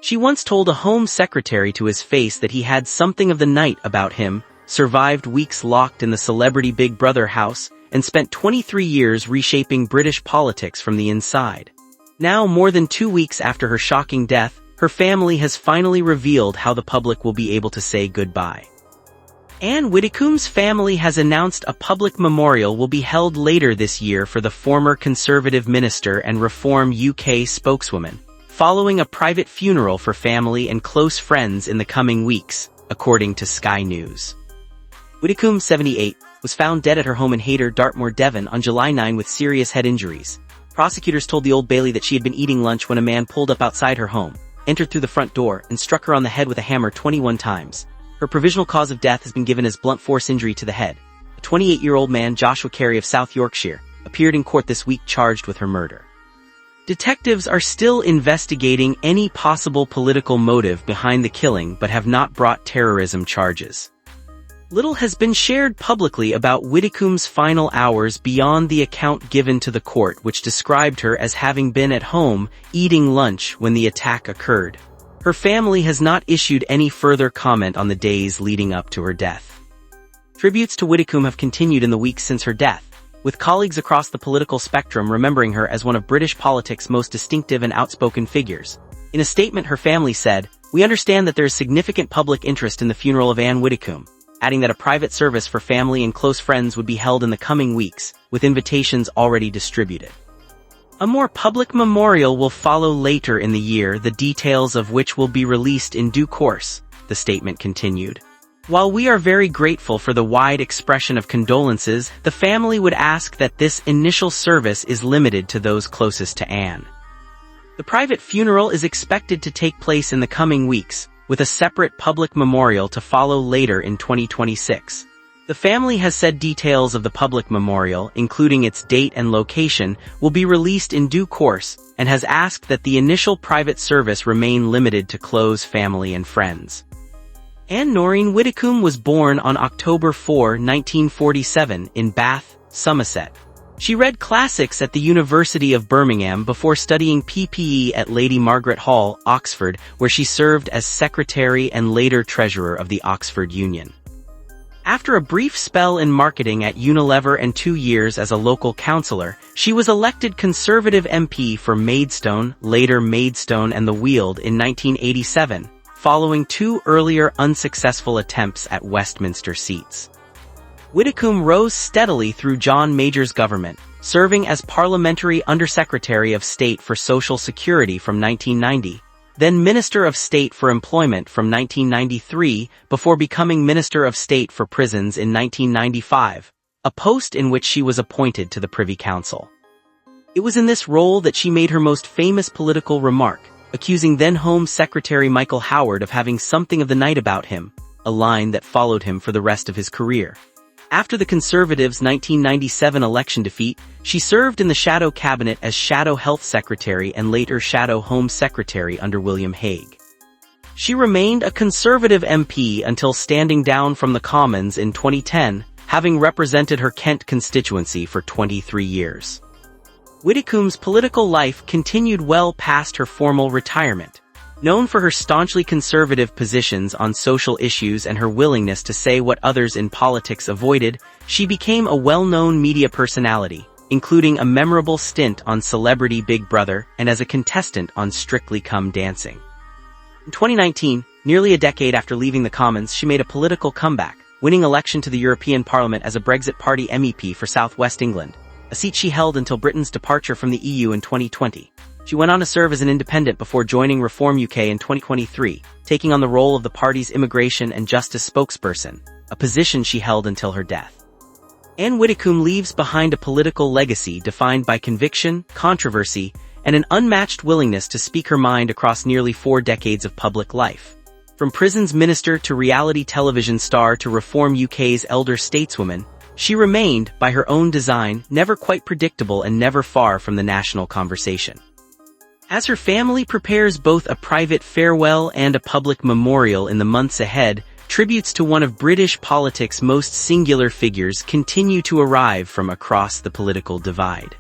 She once told a Home Secretary to his face that he had something of the night about him, survived weeks locked in the celebrity Big Brother house, and spent 23 years reshaping British politics from the inside. Now, more than 2 weeks after her shocking death, her family has finally revealed how the public will be able to say goodbye. Anne Widdecombe's family has announced a public memorial will be held later this year for the former Conservative minister and Reform UK spokeswoman, following a private funeral for family and close friends in the coming weeks, according to Sky News. Widdecombe, 78, was found dead at her home in Hayter, Dartmoor, Devon on July 9 with serious head injuries. Prosecutors told the Old Bailey that she had been eating lunch when a man pulled up outside her home, entered through the front door, and struck her on the head with a hammer 21 times. Her provisional cause of death has been given as blunt force injury to the head. A 28-year-old man, Joshua Carey of South Yorkshire, appeared in court this week charged with her murder. Detectives are still investigating any possible political motive behind the killing but have not brought terrorism charges. Little has been shared publicly about Widdecombe's final hours beyond the account given to the court, which described her as having been at home eating lunch when the attack occurred. Her family has not issued any further comment on the days leading up to her death. Tributes to Widdecombe have continued in the weeks since her death, with colleagues across the political spectrum remembering her as one of British politics' most distinctive and outspoken figures. In a statement, her family said, "We understand that there is significant public interest in the funeral of Anne Widdecombe," adding that a private service for family and close friends would be held in the coming weeks, with invitations already distributed. A more public memorial will follow later in the year, the details of which will be released in due course, the statement continued. While we are very grateful for the wide expression of condolences, the family would ask that this initial service is limited to those closest to Anne. The private funeral is expected to take place in the coming weeks, with a separate public memorial to follow later in 2026. The family has said details of the public memorial, including its date and location, will be released in due course, and has asked that the initial private service remain limited to close family and friends. Anne Noreen Widdecombe was born on October 4, 1947, in Bath, Somerset. She read classics at the University of Birmingham before studying PPE at Lady Margaret Hall, Oxford, where she served as secretary and later treasurer of the Oxford Union. After a brief spell in marketing at Unilever and 2 years as a local councillor, she was elected Conservative MP for Maidstone, later Maidstone and the Weald in 1987, following 2 earlier unsuccessful attempts at Westminster seats. Widdecombe rose steadily through John Major's government, serving as Parliamentary Undersecretary of State for Social Security from 1990, then Minister of State for Employment from 1993, before becoming Minister of State for Prisons in 1995, a post in which she was appointed to the Privy Council. It was in this role that she made her most famous political remark, accusing then Home Secretary Michael Howard of having something of the night about him, a line that followed him for the rest of his career. After the Conservatives' 1997 election defeat, she served in the Shadow Cabinet as Shadow Health Secretary and later Shadow Home Secretary under William Hague. She remained a Conservative MP until standing down from the Commons in 2010, having represented her Kent constituency for 23 years. Widdecombe's political life continued well past her formal retirement. Known for her staunchly conservative positions on social issues and her willingness to say what others in politics avoided, she became a well-known media personality, including a memorable stint on Celebrity Big Brother and as a contestant on Strictly Come Dancing. In 2019, nearly a decade after leaving the Commons, she made a political comeback, winning election to the European Parliament as a Brexit Party MEP for South West England, a seat she held until Britain's departure from the EU in 2020. She went on to serve as an independent before joining Reform UK in 2023, taking on the role of the party's immigration and justice spokesperson, a position she held until her death. Anne Widdecombe leaves behind a political legacy defined by conviction, controversy, and an unmatched willingness to speak her mind across nearly 4 decades of public life. From prisons minister to reality television star to Reform UK's elder stateswoman, she remained, by her own design, never quite predictable and never far from the national conversation. As her family prepares both a private farewell and a public memorial in the months ahead, tributes to one of British politics' most singular figures continue to arrive from across the political divide.